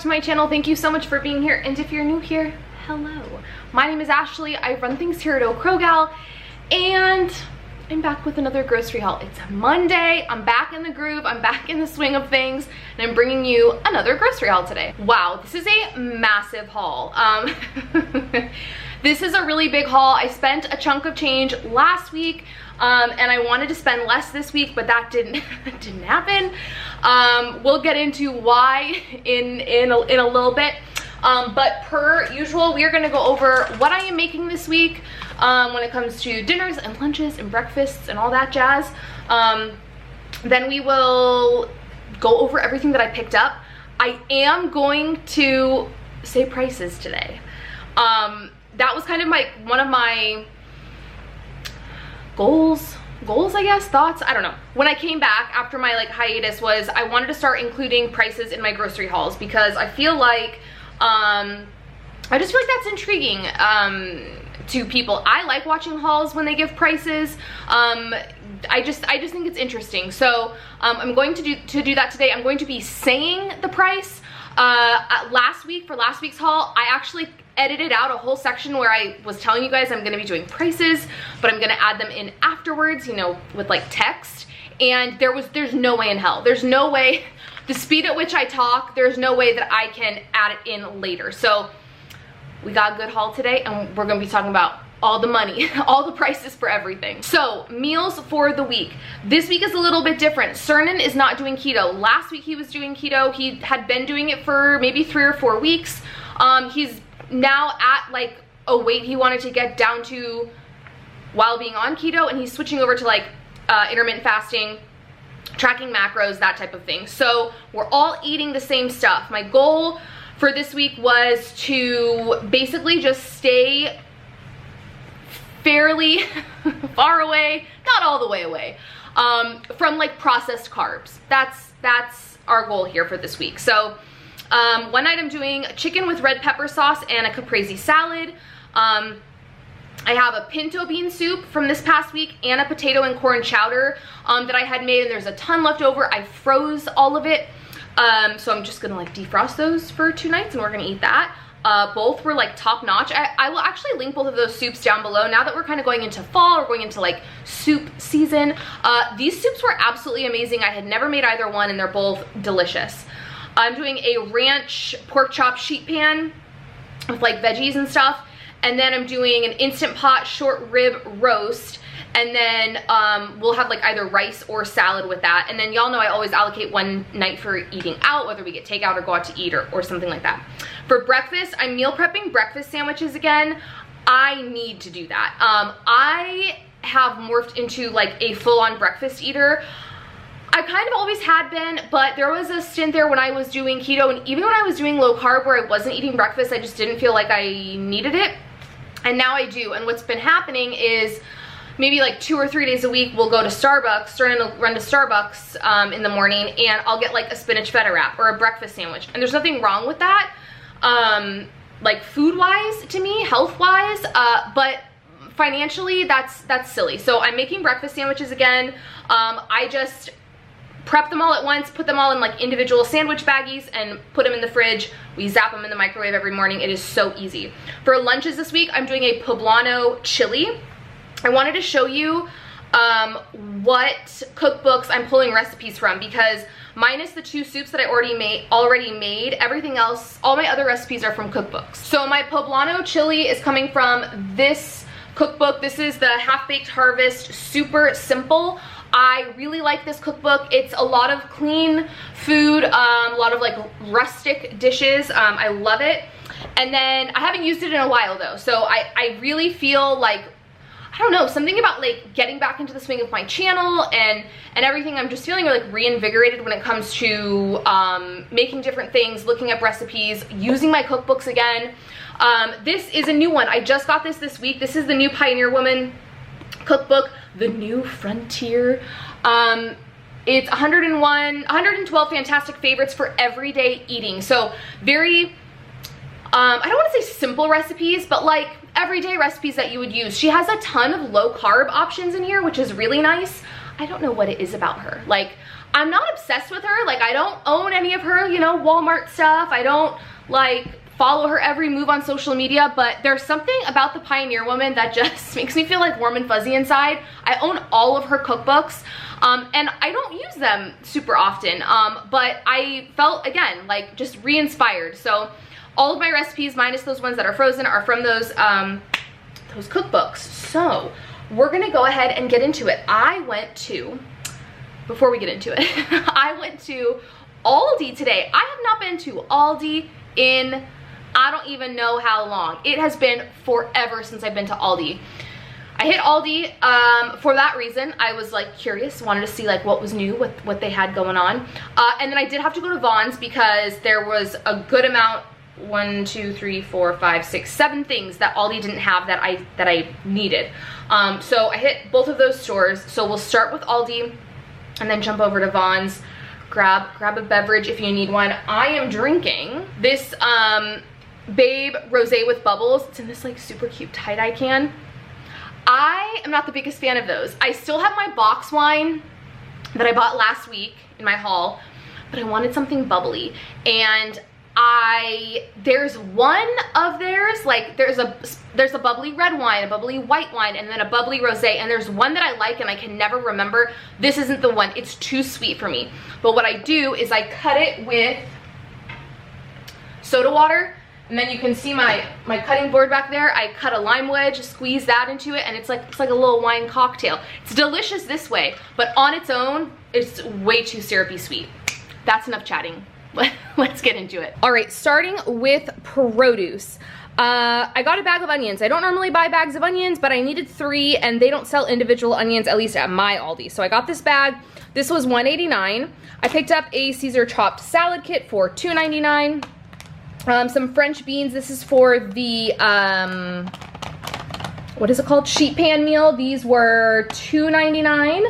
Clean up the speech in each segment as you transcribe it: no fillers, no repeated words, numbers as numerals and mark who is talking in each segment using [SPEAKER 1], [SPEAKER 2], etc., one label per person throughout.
[SPEAKER 1] to my channel. Thank you so much for being here, and if you're new here, hello. My name is Ashley. I run things here at Gal, and I'm back with another grocery haul. It's Monday. I'm back in the groove. I'm back in the swing of things, and I'm bringing you another grocery haul today. Wow, this is a massive haul. This is a really big haul. I spent a chunk of change last week, and I wanted to spend less this week, but that didn't happen. We'll get into why in a little bit. But per usual, we are going to go over what I am making this week when it comes to dinners and lunches and breakfasts and all that jazz. Then we will go over everything that I picked up. I am going to say prices today. That was kind of one of my goals, I guess, thoughts, I don't know. When I came back after my hiatus was I wanted to start including prices in my grocery hauls because I feel like, I just feel like that's intriguing to people. I like watching hauls when they give prices. I just think it's interesting. So I'm going to do that today. I'm going to be saying the price. For last week's haul, I actually edited out a whole section where I was telling you guys I'm going to be doing prices, but I'm going to add them in afterwards, you know, with text. And there's no way in hell. There's no way, the speed at which I talk, there's no way that I can add it in later. So we got a good haul today, and we're going to be talking about all the money, all the prices for everything. So meals for the week. This week is a little bit different. Cernan is not doing keto. Last week he was doing keto. He had been doing it for maybe 3 or 4 weeks. He's now at a weight he wanted to get down to while being on keto, and he's switching over to intermittent fasting, tracking macros, that type of thing. So we're all eating the same stuff. My goal for this week was to basically just stay fairly far away, not all the way away, from processed carbs. That's our goal here for this week. So one night I'm doing chicken with red pepper sauce and a caprese salad. I have a pinto bean soup from this past week and a potato and corn chowder that I had made, and there's a ton left over. I froze all of it. So I'm just gonna defrost those for 2 nights, and we're gonna eat that. Both were top notch. I will actually link both of those soups down below. Now that we're kind of going into fall, we're going into soup season. These soups were absolutely amazing. I had never made either one, and they're both delicious. I'm doing a ranch pork chop sheet pan with veggies and stuff. And then I'm doing an Instant Pot short rib roast. And then we'll have either rice or salad with that. And then y'all know I always allocate one night for eating out, whether we get takeout or go out to eat or something like that. For breakfast, I'm meal prepping breakfast sandwiches again. I need to do that. I have morphed into a full-on breakfast eater. I kind of always had been, but there was a stint there when I was doing keto, and even when I was doing low carb where I wasn't eating breakfast, I just didn't feel like I needed it. And now I do. And what's been happening is maybe 2 or 3 days a week we'll go to Starbucks, starting to run to Starbucks in the morning, and I'll get a spinach feta wrap or a breakfast sandwich. And there's nothing wrong with that, food-wise to me, health-wise, but financially that's silly. So I'm making breakfast sandwiches again. I just prep them all at once, put them all in individual sandwich baggies, and put them in the fridge. We zap them in the microwave every morning. It is so easy. For lunches this week, I'm doing a poblano chili. I wanted to show you what cookbooks I'm pulling recipes from, because minus the 2 soups that I already made, everything else, all my other recipes are from cookbooks. So my poblano chili is coming from this cookbook. This is the Half-Baked Harvest, super simple. I really like this cookbook. It's a lot of clean food, a lot of rustic dishes. I love it. And then I haven't used it in a while though, so I really feel I don't know, something about getting back into the swing of my channel and everything. I'm just feeling reinvigorated when it comes to making different things, looking up recipes, using my cookbooks again. This is a new one. I just got this week. This is the new Pioneer Woman cookbook, The New Frontier. It's 112 fantastic favorites for everyday eating. So very, I don't want to say simple recipes, but everyday recipes that you would use. She has a ton of low carb options in here, which is really nice. I don't know what it is about her. Like, I'm not obsessed with her. Like, I don't own any of her, you know, Walmart stuff. I don't like follow her every move on social media, but there's something about the Pioneer Woman that just makes me feel like warm and fuzzy inside. I own all of her cookbooks, and I don't use them super often, but I felt, again, like just re-inspired. So all of my recipes, minus those ones that are frozen, are from those cookbooks. So we're gonna go ahead and get into it. Before we get into it, I went to ALDI today. I have not been to ALDI in I don't even know how long. It has been forever since I've been to ALDI. I hit ALDI for that reason. I was like curious, wanted to see like what was new, what they had going on. And then I did have to go to Vons because there was a good amount, 1, 2, 3, 4, 5, 6, 7 things that ALDI didn't have that I needed. So I hit both of those stores. So we'll start with ALDI and then jump over to Vons. Grab a beverage if you need one. I am drinking this Babe Rosé with bubbles. It's in this like super cute tie-dye can. I am not the biggest fan of those. I still have my box wine that I bought last week in my haul, but I wanted something bubbly. And there's one of theirs, like there's a bubbly red wine, a bubbly white wine, and then a bubbly rosé, and there's one that I like and I can never remember. This isn't the one. It's too sweet for me. But what I do is I cut it with soda water, and then you can see my cutting board back there. I cut a lime wedge, squeeze that into it, and it's like a little wine cocktail. It's delicious this way, but on its own, it's way too syrupy sweet. That's enough chatting. Let's get into it. All right, starting with produce. I got a bag of onions. I don't normally buy bags of onions, but I needed 3, and they don't sell individual onions, at least at my ALDI. So I got this bag. This was $1.89. I picked up a Caesar chopped salad kit for $2.99. Some French beans. This is for the, what is it called? Sheet pan meal. These were $2.99.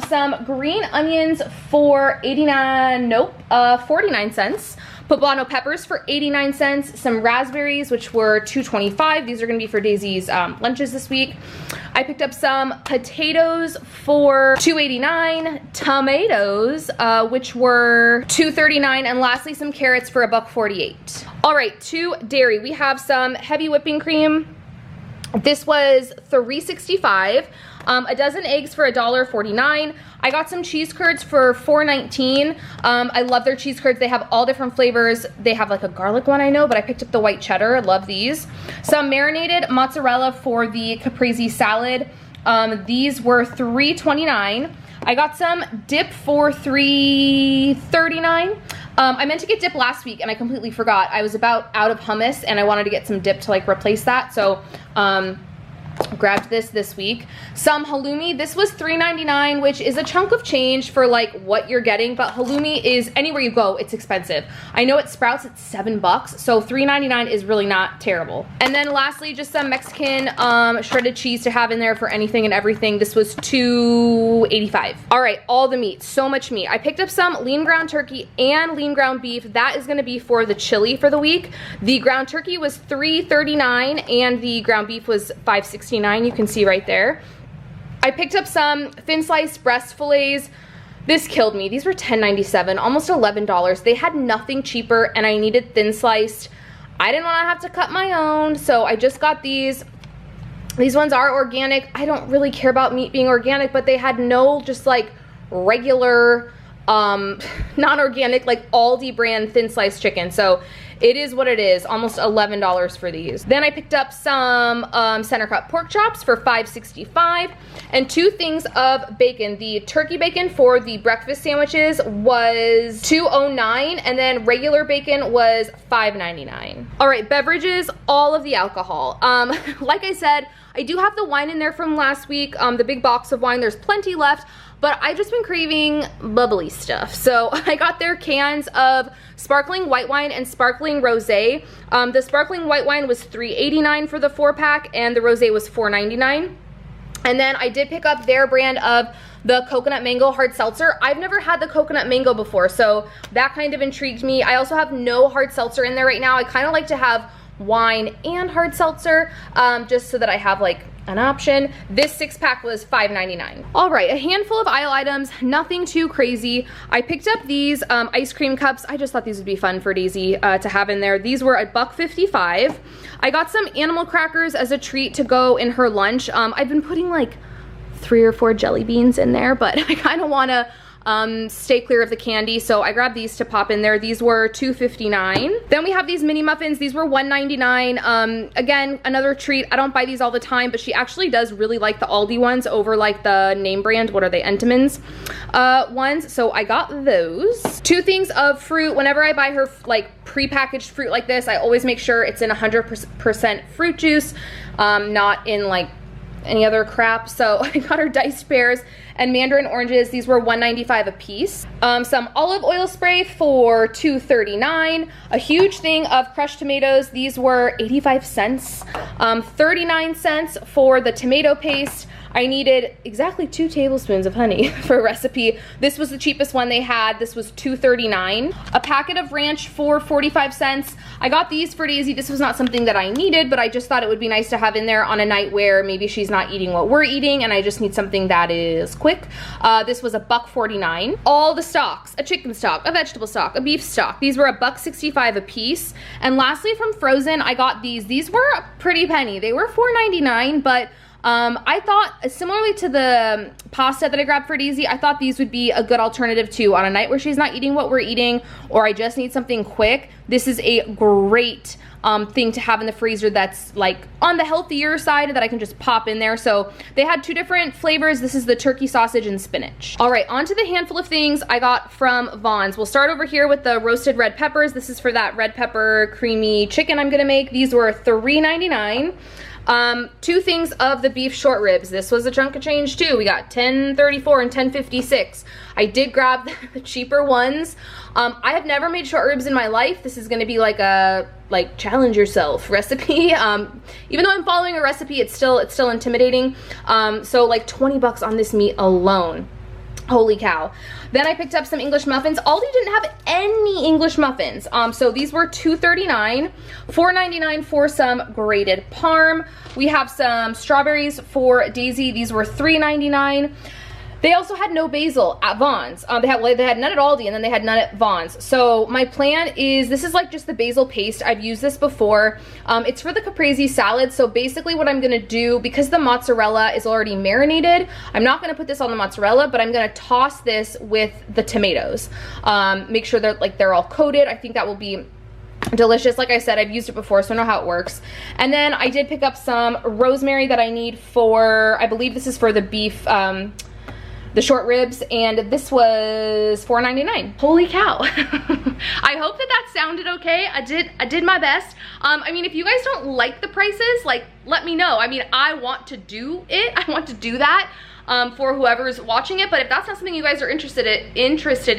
[SPEAKER 1] Some green onions for 49 cents. Poblano peppers for 89 cents. Some raspberries, which were $2.25. These are gonna be for Daisy's lunches this week. I picked up some potatoes for $2.89. Tomatoes, which were $2.39. And lastly, some carrots for $1.48. All right, to dairy. We have some heavy whipping cream. This was $3.65. A dozen eggs for $1.49. I got some cheese curds for $4.19. I love their cheese curds. They have all different flavors. They have like a garlic one, I know, but I picked up the white cheddar. I love these. Some marinated mozzarella for the caprese salad. These were $3.29. I got some dip for $3.39. I meant to get dip last week and I completely forgot. I was about out of hummus and I wanted to get some dip to like replace that. So, grabbed this week. Some halloumi. This was $3.99, which is a chunk of change for like what you're getting, but halloumi is, anywhere you go, it's expensive. I know at Sprouts it's $7, so $3.99 is really not terrible. And then lastly, just some Mexican shredded cheese to have in there for anything and everything. This was $2.85. All right, all the meat, so much meat. I picked up some lean ground turkey and lean ground beef. That is gonna be for the chili for the week. The ground turkey was $3.39 and the ground beef was $5.69. You can see right there. I picked up some thin sliced breast fillets. This killed me. These were $10.97, almost $11. They had nothing cheaper and I needed thin sliced. I didn't want to have to cut my own, so I just got these. These ones are organic. I don't really care about meat being organic, but they had no just like regular non-organic like Aldi brand thin sliced chicken. So it is what it is, almost $11 for these. Then I picked up some center cut pork chops for $5.65 and 2 things of bacon. The turkey bacon for the breakfast sandwiches was $2.09 and then regular bacon was $5.99. All right, beverages, all of the alcohol. Like I said, I do have the wine in there from last week, the big box of wine. There's plenty left, but I've just been craving bubbly stuff. So I got their cans of sparkling white wine and sparkling rosé. The sparkling white wine was $3.89 for the 4-pack and the rosé was $4.99. And then I did pick up their brand of the coconut mango hard seltzer. I've never had the coconut mango before, so that kind of intrigued me. I also have no hard seltzer in there right now. I kind of like to have wine and hard seltzer, just so that I have like an option. This 6-pack was $5.99. All right, a handful of aisle items, nothing too crazy. I picked up these ice cream cups. I just thought these would be fun for Daisy to have in there. These were $1.55. I got some animal crackers as a treat to go in her lunch. I've been putting like 3 or 4 jelly beans in there, but I kind of want to stay clear of the candy, so I grabbed these to pop in there. These were $2.59. Then we have these mini muffins. These were $1.99. Again, another treat. I don't buy these all the time, but she actually does really like the Aldi ones over like the name brand, what are they, Entenmann's ones, so I got those. 2 things of fruit. Whenever I buy her like pre-packaged fruit like this, I always make sure it's in 100% fruit juice, not in like any other crap. So I got her diced pears and mandarin oranges. These were $1.95 a piece. Some olive oil spray for $2.39. A huge thing of crushed tomatoes. These were 85 cents. 39 cents for the tomato paste. I needed exactly 2 tablespoons of honey for a recipe. This was the cheapest one they had. This was $2.39. A packet of ranch for 45 cents. I got these for Daisy. This was not something that I needed, but I just thought it would be nice to have in there on a night where maybe she's not eating what we're eating and I just need something that is quick. This was $1.49. All the stocks, a chicken stock, a vegetable stock, a beef stock. These were $1.65 a piece. And lastly, from Frozen, I got these. These were a pretty penny. They were $4.99, but I thought, similarly to the pasta that I grabbed for Daisy, I thought these would be a good alternative too on a night where she's not eating what we're eating, or I just need something quick. This is a great thing to have in the freezer that's like on the healthier side that I can just pop in there. So they had 2 different flavors. This is the turkey sausage and spinach. All right, on to the handful of things I got from Vons. We'll start over here with the roasted red peppers. This is for that red pepper creamy chicken I'm gonna make. These were $3.99. 2 things of the beef short ribs. This was a chunk of change too. We got $10.34 and $10.56. I did grab the cheaper ones. I have never made short ribs in my life. This is gonna be like a challenge yourself recipe. Even though I'm following a recipe, it's still intimidating. So like 20 bucks on this meat alone. Holy cow. Then I picked up some English muffins. Aldi didn't have any English muffins. So these were $2.39, $4.99 for some grated parm. We have some strawberries for Daisy. These were $3.99. They also had no basil at Vons. They had none at Aldi, and then they had none at Vons. So my plan is, this is like just the basil paste. I've used this before. It's for the caprese salad. So basically what I'm gonna do, because the mozzarella is already marinated, I'm not gonna put this on the mozzarella, but I'm gonna toss this with the tomatoes. Make sure they're all coated. I think that will be delicious. Like I said, I've used it before, so I know how it works. And then I did pick up some rosemary that I need for, I believe this is for the beef, the short ribs, and this was $4.99. Holy cow. I hope that sounded okay. I did my best. I mean, if you guys don't like the prices, like, let me know. I mean, I want to do it. I want to do that for whoever's watching it, but if that's not something you guys are interested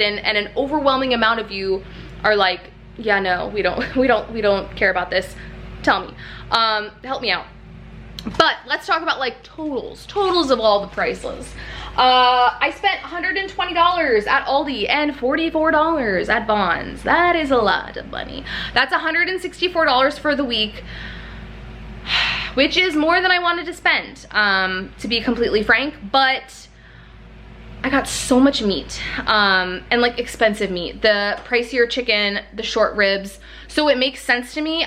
[SPEAKER 1] in, and an overwhelming amount of you are like, yeah, no, we don't care about this, tell me. Help me out. But let's talk about like totals of all the prices. I spent $120 at Aldi and $44 at Vons. That is a lot of money. That's $164 for the week, which is more than I wanted to spend, to be completely frank. But I got so much meat, and like expensive meat, the pricier chicken, the short ribs. So it makes sense to me.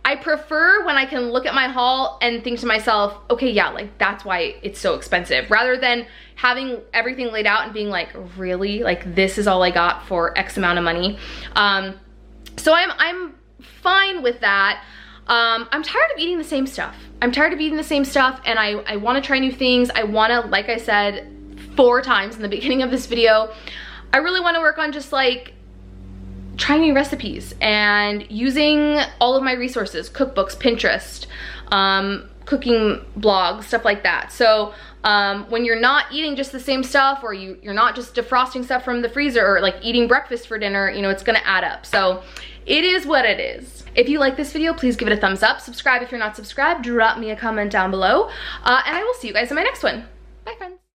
[SPEAKER 1] I prefer when I can look at my haul and think to myself, okay, yeah, like that's why it's so expensive, rather than having everything laid out and being like, really, like this is all I got for X amount of money. So I'm fine with that. I'm tired of eating the same stuff. I'm tired of eating the same stuff, and I want to try new things. I want to, like I said 4 times in the beginning of this video, I really want to work on just like trying new recipes and using all of my resources, cookbooks, Pinterest, cooking blogs, stuff like that. So when you're not eating just the same stuff, or you're not just defrosting stuff from the freezer, or like eating breakfast for dinner, you know, it's gonna add up. So it is what it is. If you like this video, please give it a thumbs up. Subscribe if you're not subscribed. Drop me a comment down below. And I will see you guys in my next one. Bye, friends.